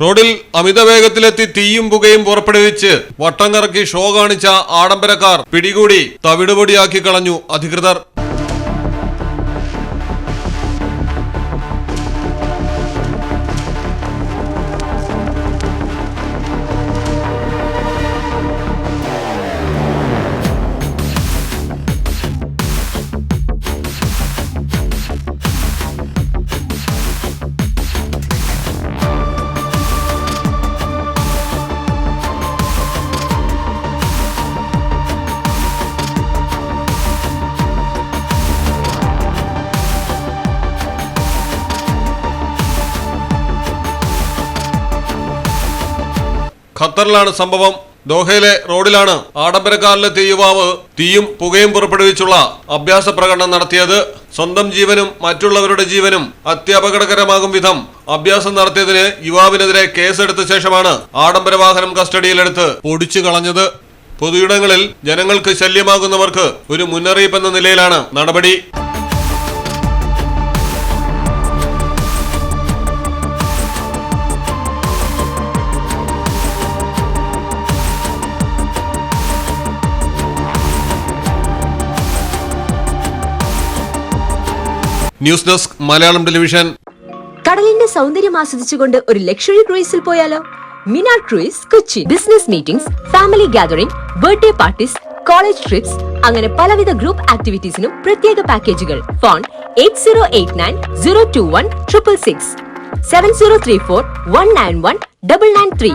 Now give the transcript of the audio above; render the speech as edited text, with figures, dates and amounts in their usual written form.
റോഡിൽ അമിത വേഗത്തിലെത്തി തീയും പുകയും പുറപ്പെടുവിച്ച് വട്ടം കറക്കി ഷോ കാണിച്ച ആഡംബരക്കാർ പിടികൂടി തവിടുപൊടിയാക്കി കളഞ്ഞു അധികൃതർ. ഖത്തറിലാണ് സംഭവം. ദോഹയിലെ റോഡിലാണ് ആഡംബരക്കാരിലെത്തിയ യുവാവ് തീയും പുകയും പുറപ്പെടുവിച്ചുള്ള അഭ്യാസ പ്രകടനം നടത്തിയത്. സ്വന്തം ജീവനും മറ്റുള്ളവരുടെ ജീവനും അത്യപകടകരമാകും വിധം അഭ്യാസം നടത്തിയതിന് യുവാവിനെതിരെ കേസെടുത്ത ശേഷമാണ് ആഡംബര വാഹനം കസ്റ്റഡിയിലെടുത്ത് പൊടിച്ചു കളഞ്ഞത്. പൊതുയിടങ്ങളിൽ ജനങ്ങൾക്ക് ശല്യമാകുന്നവർക്ക് ഒരു മുന്നറിയിപ്പെന്ന നിലയിലാണ് നടപടി. News desk Malayalam television. കടലിന്റെ സൗന്ദര്യം ആസ്വദിച്ചുകൊണ്ട് ഒരു ലക്ഷറി ക്രൂയിസിൽ പോയാലോ? Minar cruise Kochi. Business meetings, family gathering, birthday parties, college TRIPS അങ്ങനെ പലവിധ ഗ്രൂപ്പ് ആക്ടിവിറ്റീസിനും പ്രത്യേക പാക്കേജുകൾ. ഫോൺ 8089 021 666 7034 191 993.